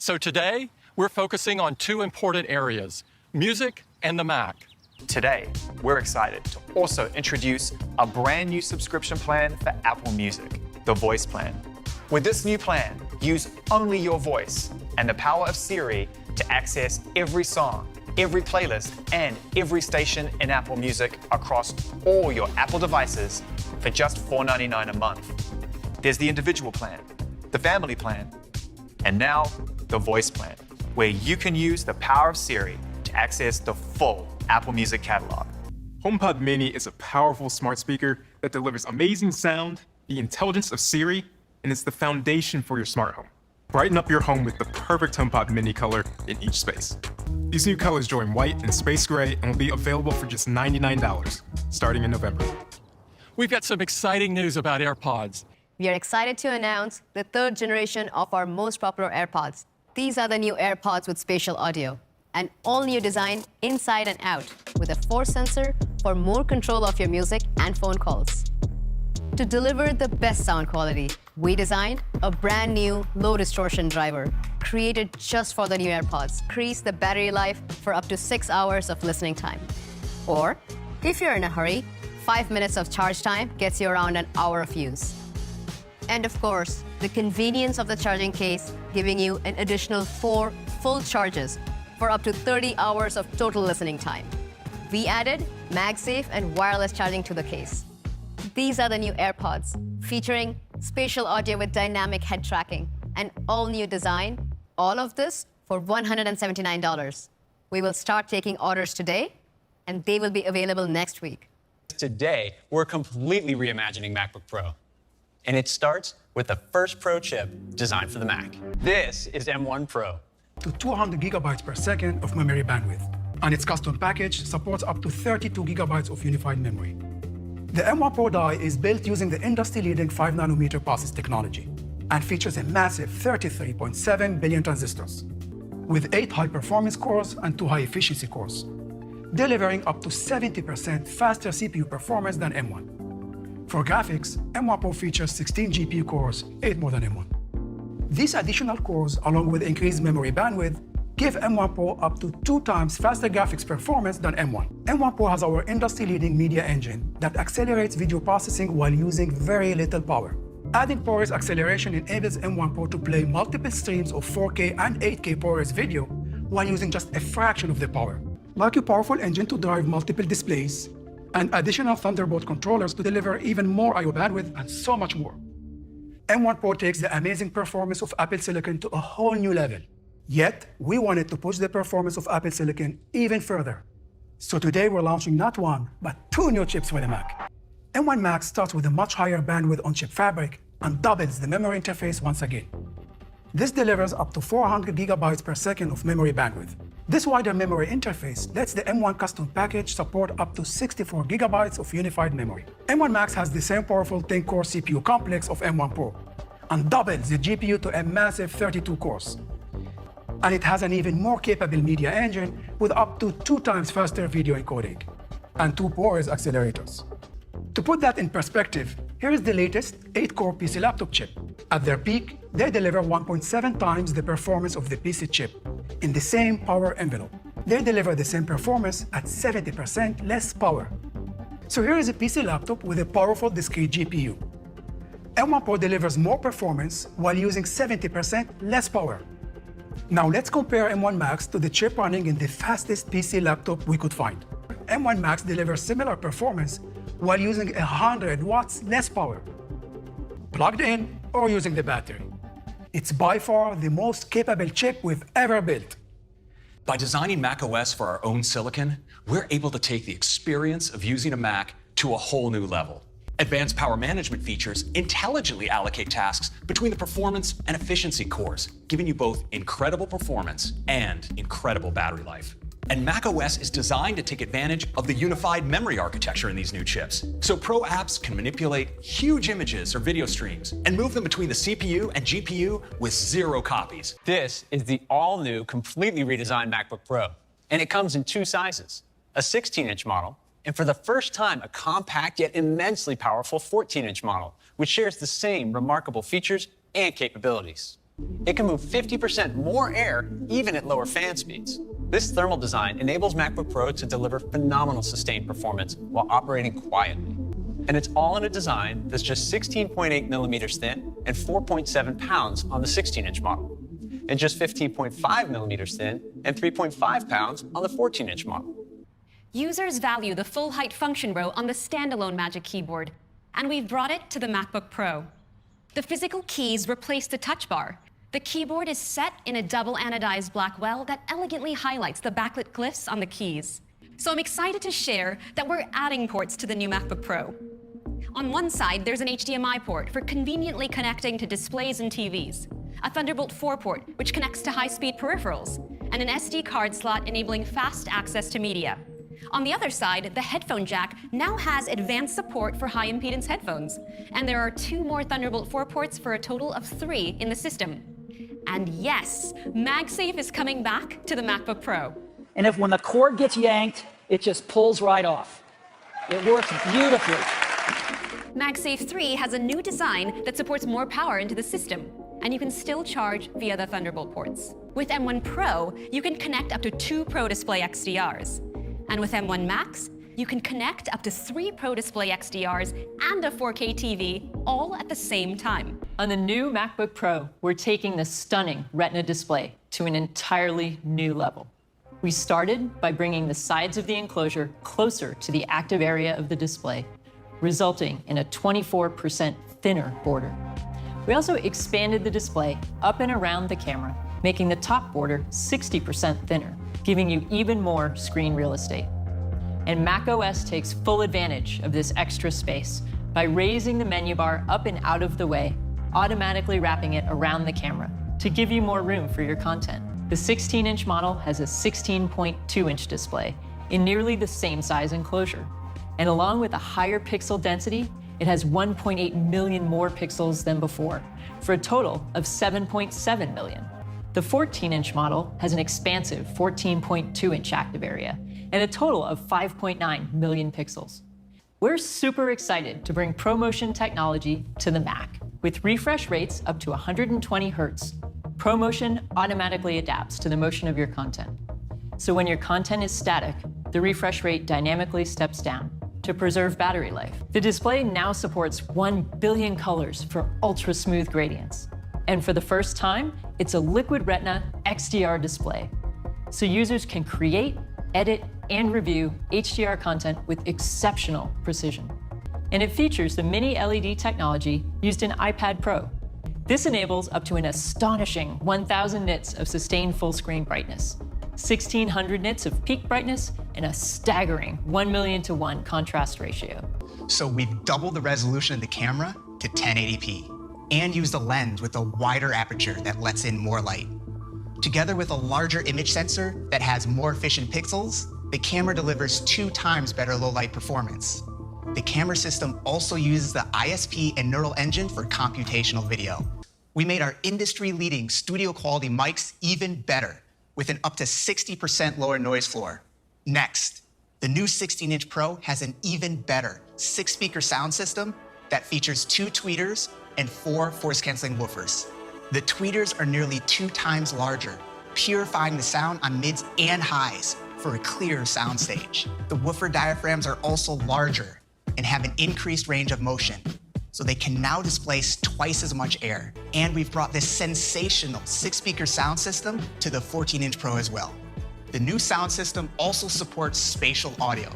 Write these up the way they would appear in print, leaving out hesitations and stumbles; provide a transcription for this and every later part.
So today, we're focusing on two important areas, music and the Mac. Today, we're excited to also introduce a brand new subscription plan for Apple Music, the Voiceplan. With this new plan, use only your voice and the power of Siri to access every song, every playlist, and every station in Apple Music across all your Apple devices for just $4.99 a month. There's the individual plan, the family plan, and now the voice plan, where you can use the power of Siri to access the full Apple Music catalog. HomePod Mini is a powerful smart speaker that delivers amazing sound, the intelligence of Siri, and is the foundation for your smart home. Brighten up your home with the perfect HomePod Mini color in each space. These new colors join white and space gray and will be available for just $99, starting in November. We've got some exciting news about AirPods. We are excited to announce the third generation of our most popular AirPods. These are the new AirPods with spatial audio, an all-new design inside and out, with a force sensor for more control of your music and phone calls. To deliver the best sound quality, we designed a brand new low-distortion driver created just for the new AirPods. Increase the battery life for up to 6 hours of listening time. Or, if you're in a hurry, 5 minutes of charge time gets you around an hour of use. And of course, the convenience of the charging case, giving you an additional 4 full charges for up to 30 hours of total listening time. We added MagSafe and wireless charging to the case. These are the new AirPods, featuring spatial audio with dynamic head tracking, an all-new design. All of this for $179. We will start taking orders today, and they will be available next week. Today, we're completely reimagining MacBook Pro. And it starts with the first Pro chip designed for the Mac. This is M1 Pro. To 200 gigabytes per second of memory bandwidth. And its custom package supports up to 32 gigabytes of unified memory. The M1 Pro die is built using the industry-leading 5nm process technology and features a massive 33.7 billion transistors with 8 high-performance cores and 2 high-efficiency cores, delivering up to 70% faster CPU performance than M1. For graphics, M1 Pro features 16 GPU cores, 8 more than M1. These additional cores, along with increased memory bandwidth, give M1 Pro up to 2 times faster graphics performance than M1. M1 Pro has our industry-leading media engine that accelerates video processing while using very little power. Adding ProRes acceleration enables M1 Pro to play multiple streams of 4K and 8K ProRes video while using just a fraction of the power. Like a powerful engine to drive multiple displays, and additional Thunderbolt controllers to deliver even more I/O bandwidth and so much more. M1 Pro takes the amazing performance of Apple Silicon to a whole new level. Yet, we wanted to push the performance of Apple Silicon even further. So today we're launching not 1, but 2 new chips for the Mac. M1 Max starts with a much higher bandwidth on-chip fabric and doubles the memory interface once again. This delivers up to 400 gigabytes per second of memory bandwidth. This wider memory interface lets the M1 custom package support up to 64 gigabytes of unified memory. M1 Max has the same powerful 10-core CPU complex of M1 Pro and doubles the GPU to a massive 32 cores. And it has an even more capable media engine with up to 2 times faster video encoding and 2 ProRes accelerators. To put that in perspective, here is the latest 8-core PC laptop chip. At their peak, they deliver 1.7 times the performance of the PC chip in the same power envelope. They deliver the same performance at 70% less power. So here is a PC laptop with a powerful discrete GPU. M1 Pro delivers more performance while using 70% less power. Now let's compare M1 Max to the chip running in the fastest PC laptop we could find. M1 Max delivers similar performance while using 100 watts less power, plugged in or using the battery. It's by far the most capable chip we've ever built. By designing macOS for our own silicon, we're able to take the experience of using a Mac to a whole new level. Advanced power management features intelligently allocate tasks between the performance and efficiency cores, giving you both incredible performance and incredible battery life. And macOS is designed to take advantage of the unified memory architecture in these new chips. So Pro apps can manipulate huge images or video streams and move them between the CPU and GPU with 0 copies. This is the all-new, completely redesigned MacBook Pro. And it comes in 2 sizes, a 16-inch model, and for the first time, a compact yet immensely powerful 14-inch model, which shares the same remarkable features and capabilities. It can move 50% more air even at lower fan speeds. This thermal design enables MacBook Pro to deliver phenomenal sustained performance while operating quietly. And it's all in a design that's just 16.8 millimeters thin and 4.7 pounds on the 16-inch model, and just 15.5 millimeters thin and 3.5 pounds on the 14-inch model. Users value the full height function row on the standalone Magic Keyboard, and we've brought it to the MacBook Pro. The physical keys replace the touch bar. The keyboard is set in a double anodized black well that elegantly highlights the backlit glyphs on the keys. So I'm excited to share that we're adding ports to the new MacBook Pro. On one side, there's an HDMI port for conveniently connecting to displays and TVs, a Thunderbolt 4 port, which connects to high-speed peripherals, and an SD card slot enabling fast access to media. On the other side, the headphone jack now has advanced support for high-impedance headphones, and there are 2 more Thunderbolt 4 ports for a total of 3 in the system. And yes, MagSafe is coming back to the MacBook Pro. And if when the cord gets yanked, it just pulls right off. It works beautifully. MagSafe 3 has a new design that supports more power into the system, and you can still charge via the Thunderbolt ports. With M1 Pro, you can connect up to 2 Pro Display XDRs. And with M1 Max, you can connect up to 3 Pro Display XDRs and a 4K TV all at the same time. On the new MacBook Pro, we're taking the stunning Retina display to an entirely new level. We started by bringing the sides of the enclosure closer to the active area of the display, resulting in a 24% thinner border. We also expanded the display up and around the camera, making the top border 60% thinner, giving you even more screen real estate. And macOS takes full advantage of this extra space by raising the menu bar up and out of the way, automatically wrapping it around the camera to give you more room for your content. The 16-inch model has a 16.2-inch display in nearly the same size enclosure. And along with a higher pixel density, it has 1.8 million more pixels than before, for a total of 7.7 million. The 14-inch model has an expansive 14.2-inch active area and a total of 5.9 million pixels. We're super excited to bring ProMotion technology to the Mac. With refresh rates up to 120 Hz, ProMotion automatically adapts to the motion of your content. So when your content is static, the refresh rate dynamically steps down to preserve battery life. The display now supports 1 billion colors for ultra-smooth gradients. And for the first time, it's a liquid Retina XDR display. So users can create, edit, and review HDR content with exceptional precision. And it features the mini LED technology used in iPad Pro. This enables up to an astonishing 1,000 nits of sustained full screen brightness, 1,600 nits of peak brightness, and a staggering 1,000,000:1 contrast ratio. So we've doubled the resolution of the camera to 1080p and used a lens with a wider aperture that lets in more light. Together with a larger image sensor that has more efficient pixels, the camera delivers 2 times better low light performance. The camera system also uses the ISP and neural engine for computational video. We made our industry-leading studio quality mics even better with an up to 60% lower noise floor. Next, the new 16-inch Pro has an even better 6-speaker sound system that features 2 tweeters and 4 force-canceling woofers. The tweeters are nearly 2 times larger, purifying the sound on mids and highs for a clearer soundstage. The woofer diaphragms are also larger and have an increased range of motion, so they can now displace twice as much air. And we've brought this sensational 6-speaker sound system to the 14-inch Pro as well. The new sound system also supports spatial audio.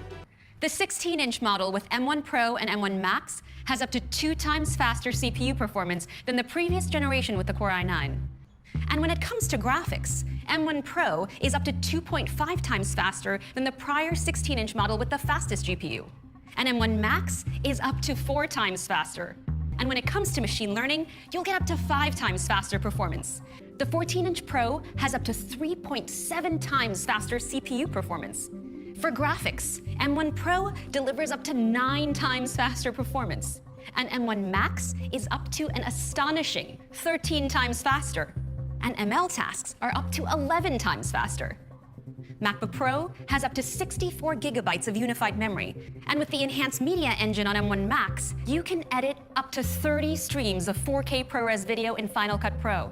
The 16-inch model with M1 Pro and M1 Max has up to 2 times faster CPU performance than the previous generation with the Core i9. And when it comes to graphics, M1 Pro is up to 2.5 times faster than the prior 16-inch model with the fastest GPU. And M1 Max is up to 4 times faster. And when it comes to machine learning, you'll get up to 5 times faster performance. The 14-inch Pro has up to 3.7 times faster CPU performance. For graphics, M1 Pro delivers up to 9 times faster performance. And M1 Max is up to an astonishing 13 times faster. And ML tasks are up to 11 times faster. MacBook Pro has up to 64 gigabytes of unified memory. And with the enhanced media engine on M1 Max, you can edit up to 30 streams of 4K ProRes video in Final Cut Pro,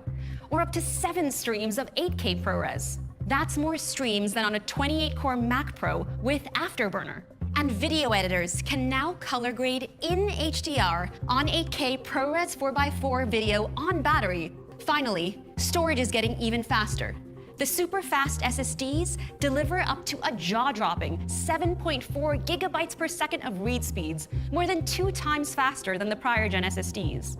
or up to 7 streams of 8K ProRes. That's more streams than on a 28-core Mac Pro with Afterburner. And video editors can now color grade in HDR on 8K ProRes 4x4 video on battery. Finally, storage is getting even faster. The super fast SSDs deliver up to a jaw-dropping 7.4 gigabytes per second of read speeds, more than 2 times faster than the prior gen SSDs.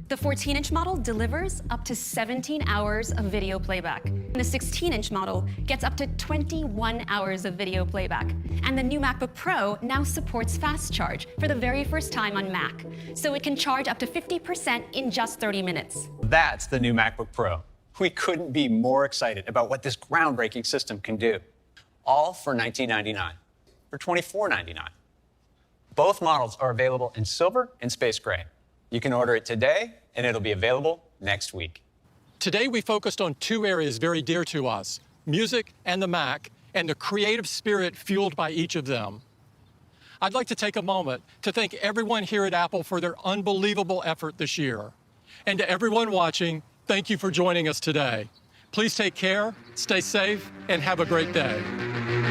The 14-inch model delivers up to 17 hours of video playback. The 16-inch model gets up to 21 hours of video playback. And the new MacBook Pro now supports fast charge for the very first time on Mac, so it can charge up to 50% in just 30 minutes. That's the new MacBook Pro. We couldn't be more excited about what this groundbreaking system can do. All for $1999, for $24.99. Both models are available in silver and space gray. You can order it today, and it'll be available next week. Today, we focused on 2 areas very dear to us, music and the Mac, and the creative spirit fueled by each of them. I'd like to take a moment to thank everyone here at Apple for their unbelievable effort this year. And to everyone watching, thank you for joining us today. Please take care, stay safe, and have a great day.